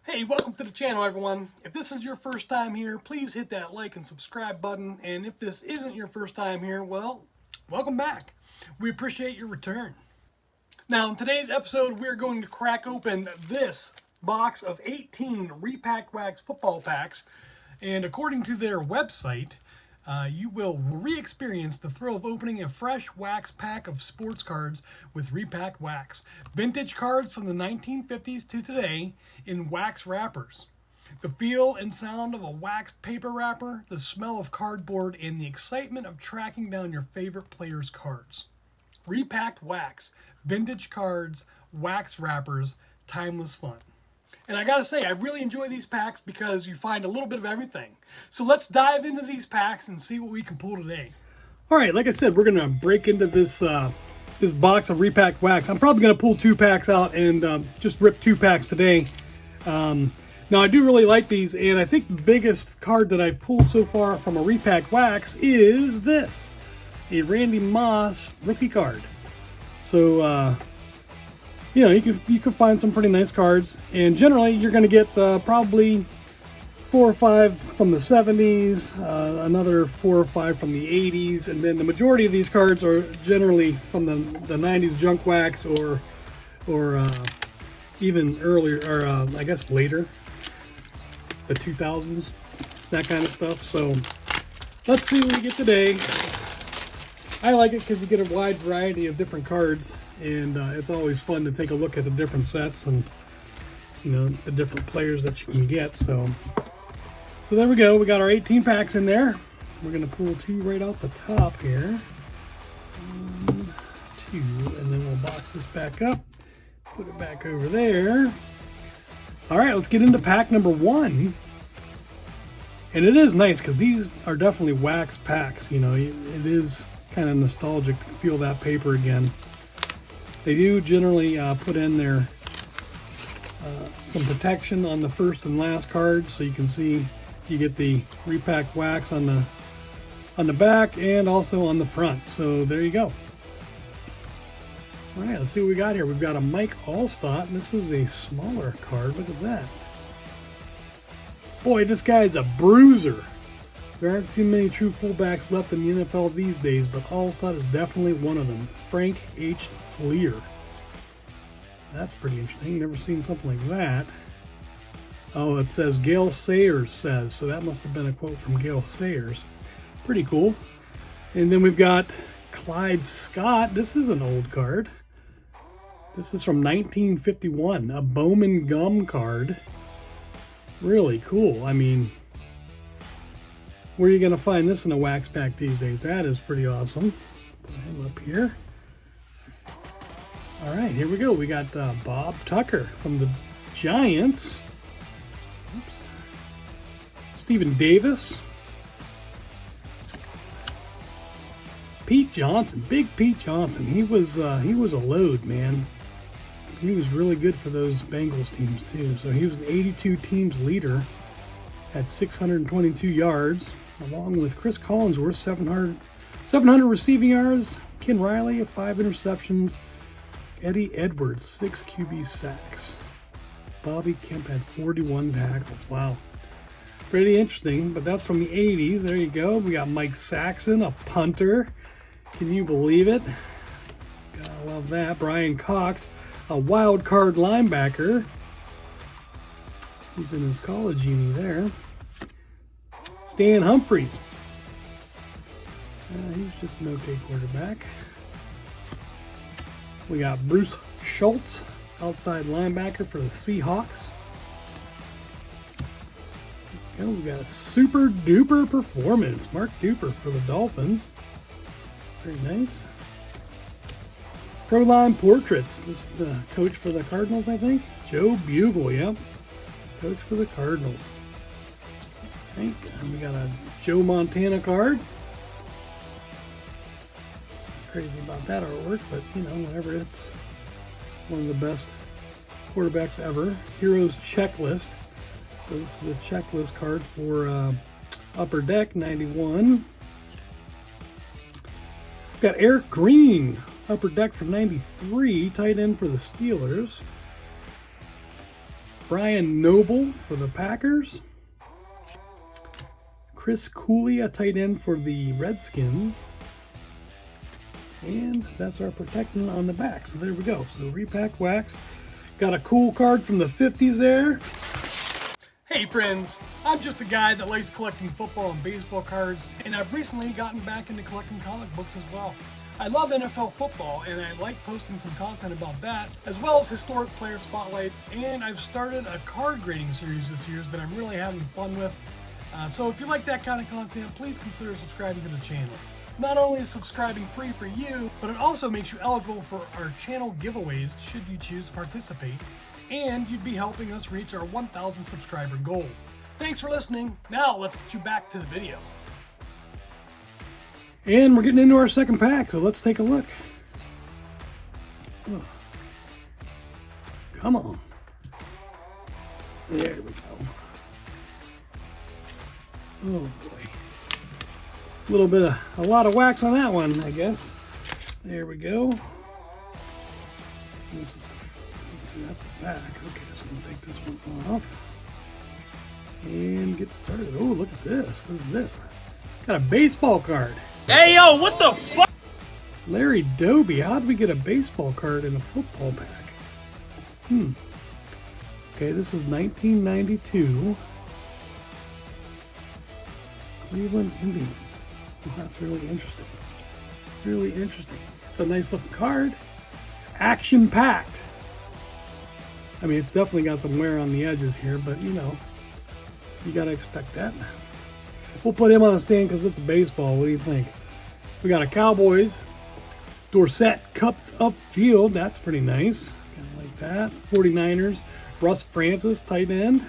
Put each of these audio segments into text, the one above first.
Hey, welcome to the channel, everyone. If this is your first time here, please hit that like and subscribe button. And if this isn't your first time here, well, welcome back. We appreciate your return. Now, in today's episode, we're going to crack open this box of 18 Repacked Wax Football packs. And according to their website, you will re-experience the thrill of opening a fresh wax pack of sports cards with repacked wax. Vintage cards from the 1950s to today in wax wrappers. The feel and sound of a waxed paper wrapper, the smell of cardboard, and the excitement of tracking down your favorite players' cards. Repacked wax, vintage cards, wax wrappers, timeless fun. And I gotta say, I really enjoy these packs because you find a little bit of everything. So let's dive into these packs and see what we can pull today. All right, like I said, we're gonna break into this this box of repacked wax. I'm probably gonna pull 2 packs out and just rip 2 packs today. Now I do really like these, and I think the biggest card that I've pulled so far from a repacked wax is this, a Randy Moss rookie card. So you know, you can find some pretty nice cards, and generally you're going to get probably 4 or 5 from the 70s, another 4 or 5 from the 80s, and then the majority of these cards are generally from the 90s junk wax or even earlier, or I guess later, the 2000s, that kind of stuff. So let's see what we get today. I like it because you get a wide variety of different cards, and it's always fun to take a look at the different sets and, you know, the different players that you can get. So there we go. We got our 18 packs in there. We're going to pull 2 right off the top here. 1, 2, and then we'll box this back up, put it back over there. All right, let's get into pack number 1. And it is nice because these are definitely wax packs. You know, it is kind of nostalgic to feel that paper again. They do generally put in there some protection on the first and last cards, so you can see you get the repacked wax on the back and also on the front. So there you go. All right, let's see what we got here. We've got a Mike Allstott, and this is a smaller card. Look at that. Boy, this guy's a bruiser. There aren't too many true fullbacks left in the NFL these days, but Allstott is definitely one of them. Frank H. Fleer. That's pretty interesting. Never seen something like that. Oh, it says Gale Sayers says, so that must have been a quote from Gale Sayers. Pretty cool. And then we've got Clyde Scott. This is an old card. This is from 1951, a Bowman Gum card. Really cool. I mean, where are you going to find this in a wax pack these days? That is pretty awesome. Put him up here. All right, here we go. We got Bob Tucker from the Giants. Oops. Stephen Davis. Pete Johnson, Big Pete Johnson. He was a load, man. He was really good for those Bengals teams too. So he was the 82 teams leader at 622 yards, along with Chris Collinsworth, 700 receiving yards, Ken Riley, 5 interceptions, Eddie Edwards, 6 QB sacks. Bobby Kemp had 41 tackles. Wow. Pretty interesting, but that's from the 80s. There you go. We got Mike Saxon, a punter. Can you believe it? Gotta love that. Brian Cox, a wild card linebacker. He's in his college uni there. Stan Humphries. He's just an okay quarterback. We got Bruce Schultz, outside linebacker for the Seahawks. And we got a super duper performance, Mark Duper for the Dolphins. Very nice. Pro Line Portraits. This is the coach for the Cardinals, I think. Joe Bugle, yep. Coach for the Cardinals. And we got a Joe Montana card. Crazy about that artwork, but you know, whatever. It's one of the best quarterbacks ever. Heroes Checklist. So this is a checklist card for Upper Deck 91. We've got Eric Green, Upper Deck from 93, tight end for the Steelers. Brian Noble for the Packers. Chris Cooley, a tight end for the Redskins. And that's our protectant on the back. So there we go. So Repacked Wax. Got a cool card from the 50s there. Hey friends, I'm just a guy that likes collecting football and baseball cards, and I've recently gotten back into collecting comic books as well. I love NFL football, and I like posting some content about that, as well as historic player spotlights, and I've started a card grading series this year that I'm really having fun with. So if you like that kind of content, please consider subscribing to the channel. Not only is subscribing free for you, but it also makes you eligible for our channel giveaways should you choose to participate, and you'd be helping us reach our 1,000 subscriber goal. Thanks for listening. Now let's get you back to the video. And we're getting into our second pack, so let's take a look. Oh. Come on. There we go. Oh boy. A lot of wax on that one, I guess. There we go. This is let's see, that's the back. Okay, so I'm gonna take this one off and get started. Oh, look at this. What is this? Got a baseball card. Hey yo, what the fuck? Larry Doby. How did we get a baseball card in a football pack? Okay, this is 1992. Cleveland Indians. Oh, that's really interesting. Really interesting. It's a nice looking card. Action packed. I mean, it's definitely got some wear on the edges here, but you know, you gotta expect that. We'll put him on the stand because it's baseball. What do you think? We got a Cowboys Dorsett Cups upfield. That's pretty nice. Kind of like that. 49ers. Russ Francis, tight end.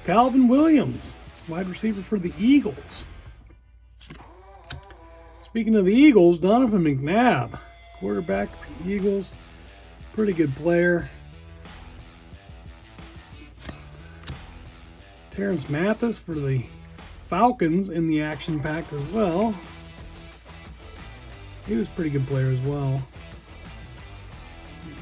Calvin Williams, wide receiver for the Eagles. Speaking of the Eagles, Donovan McNabb, quarterback for the Eagles. Pretty good player. Terrence Mathis for the Falcons in the action pack as well. He was a pretty good player as well.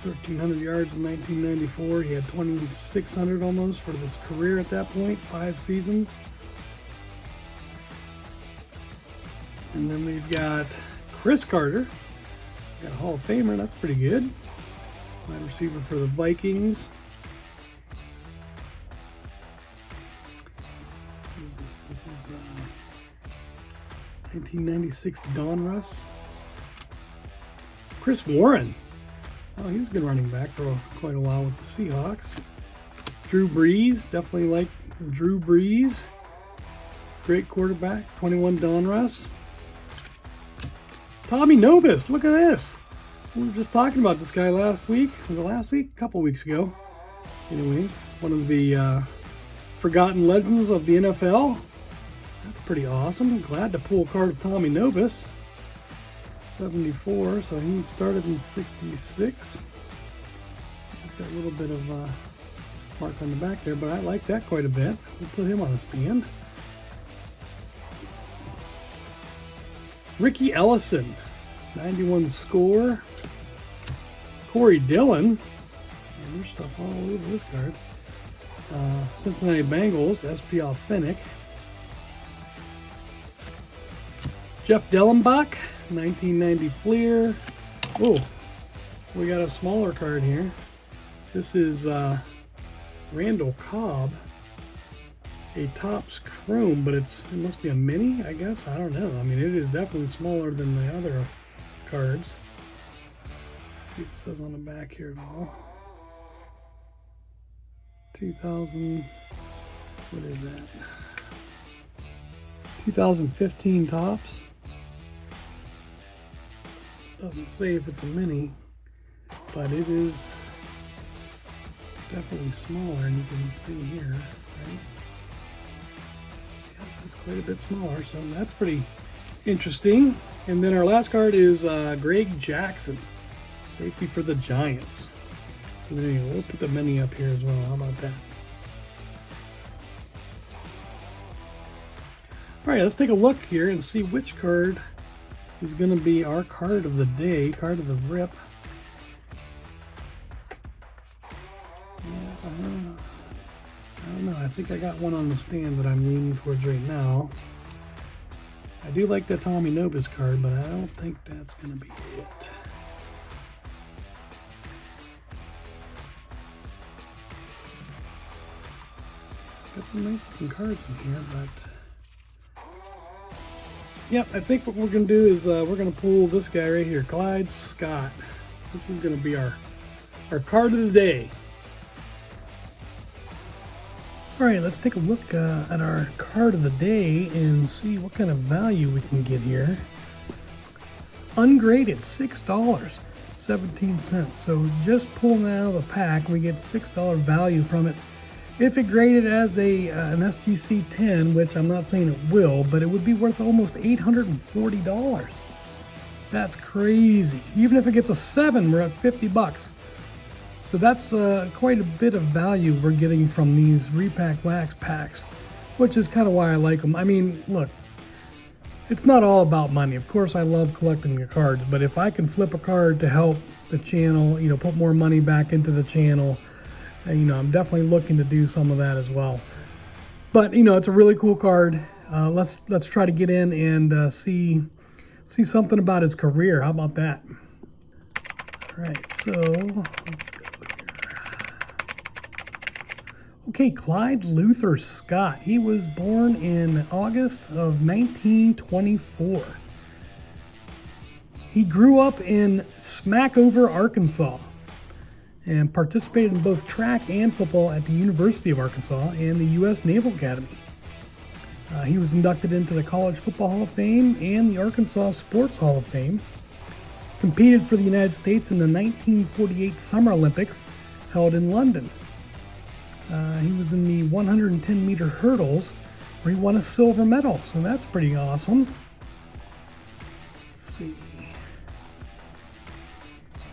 1,300 yards in 1994. He had 2,600 almost for his career at that point, 5 seasons. And then we've got Chris Carter, got a Hall of Famer. That's pretty good. Wide receiver for the Vikings. This is 1996 Donruss. Chris Warren. Oh, he was a good running back for quite a while with the Seahawks. Drew Brees. Definitely like Drew Brees. Great quarterback. 21 Donruss. Tommy Nobis. Look at this. We were just talking about this guy last week. Was it last week? A couple weeks ago. Anyways, one of the forgotten legends of the NFL. That's pretty awesome. Glad to pull a card of Tommy Nobis. 74, so he started in 66. Just got a little bit of mark on the back there, but I like that quite a bit. We'll put him on the stand. Ricky Ellison, 91 score. Corey Dillon, and there's stuff all over this card. Cincinnati Bengals, SP Authentic. Jeff Dellenbach, 1990 Fleer. Oh, we got a smaller card here. This is Randall Cobb, a Topps Chrome, but it must be a mini, I guess. I don't know. I mean, it is definitely smaller than the other cards. Let's see what it says on the back here at all. 2000, what is that? 2015 Topps. Doesn't say if it's a mini, but it is definitely smaller, and you can see here, right? Yeah, it's quite a bit smaller, so that's pretty interesting. And then our last card is Greg Jackson, safety for the Giants. So there you go. We'll put the mini up here as well. How about that? All right, let's take a look here and see which card is going to be our card of the day, card of the rip. I don't know. I think I got one on the stand that I'm leaning towards right now. I do like the Tommy Novus card, but I don't think that's going to be it. Got some nice looking cards in here, but... Yep, I think what we're going to do is we're going to pull this guy right here, Clyde Scott. This is going to be our card of the day. Alright, let's take a look at our card of the day and see what kind of value we can get here. Ungraded, $6.17. So just pulling it out of the pack, we get $6 value from it. If it graded as an SGC 10, which I'm not saying it will, but it would be worth almost $840. That's crazy. Even if it gets a 7, we're at 50 bucks. So that's quite a bit of value we're getting from these Repacked Wax Packs, which is kind of why I like them. I mean, look, it's not all about money. Of course, I love collecting the cards, but if I can flip a card to help the channel, you know, put more money back into the channel, you know, I'm definitely looking to do some of that as well. But, you know, it's a really cool card. Let's try to get in and see something about his career. How about that? All right, so let's go. Okay, Clyde Luther Scott. He was born in August of 1924. He grew up in Smackover, Arkansas, and participated in both track and football at the University of Arkansas and the U.S. Naval Academy. He was inducted into the College Football Hall of Fame and the Arkansas Sports Hall of Fame. Competed for the United States in the 1948 Summer Olympics held in London. He was in the 110-meter hurdles where he won a silver medal, so that's pretty awesome. Let's see.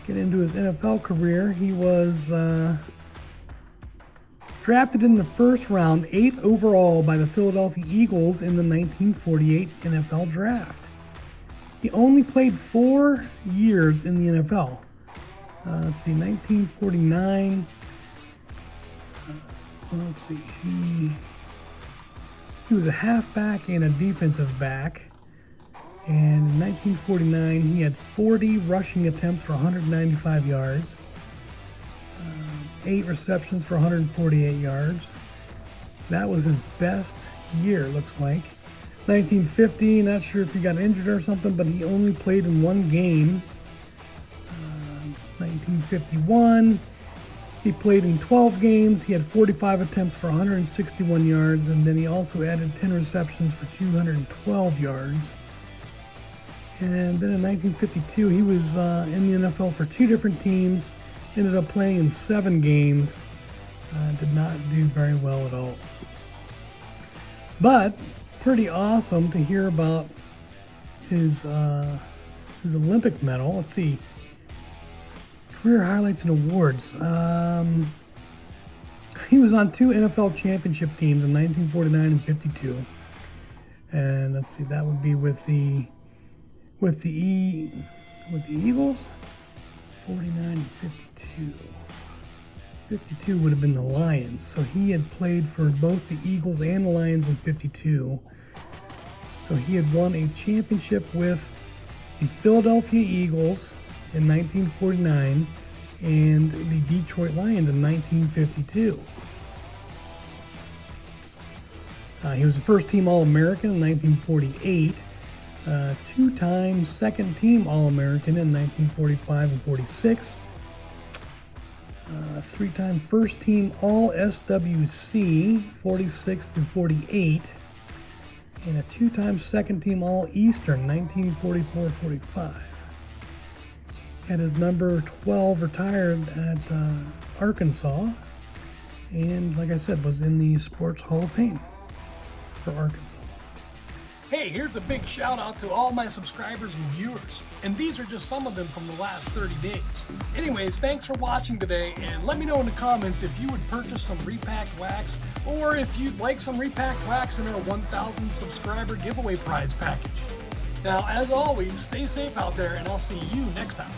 Get into his NFL career. He was drafted in the first round, 8th overall by the Philadelphia Eagles in the 1948 NFL Draft. He only played 4 years in the NFL. Let's see, 1949. Let's see, he was a halfback and a defensive back. And in 1949, he had 40 rushing attempts for 195 yards, 8 receptions for 148 yards. That was his best year, looks like. 1950, not sure if he got injured or something, but he only played in 1 game. 1951, he played in 12 games. He had 45 attempts for 161 yards, and then he also added 10 receptions for 212 yards. And then in 1952, he was in the NFL for 2 different teams, ended up playing in 7 games, did not do very well at all. But pretty awesome to hear about his Olympic medal. Let's see. Career highlights and awards. He was on 2 NFL championship teams in 1949 and 52. And let's see, that would be with the Eagles. 49 and 52. 52 would have been the Lions. So he had played for both the Eagles and the Lions in 52. So he had won a championship with the Philadelphia Eagles in 1949 and the Detroit Lions in 1952. He was a first-team All-American in 1948, 2-time second-team All-American in 1945 and 46, 3-time first-team All-SWC 46 through 48, and a 2-time second-team All-Eastern 1944-45. Had his number 12 retired at Arkansas, and like I said, was in the Sports Hall of Fame for Arkansas. Hey, here's a big shout out to all my subscribers and viewers. And these are just some of them from the last 30 days. Anyways, thanks for watching today, and let me know in the comments if you would purchase some Repacked Wax, or if you'd like some Repacked Wax in our 1,000 subscriber giveaway prize package. Now, as always, stay safe out there, and I'll see you next time.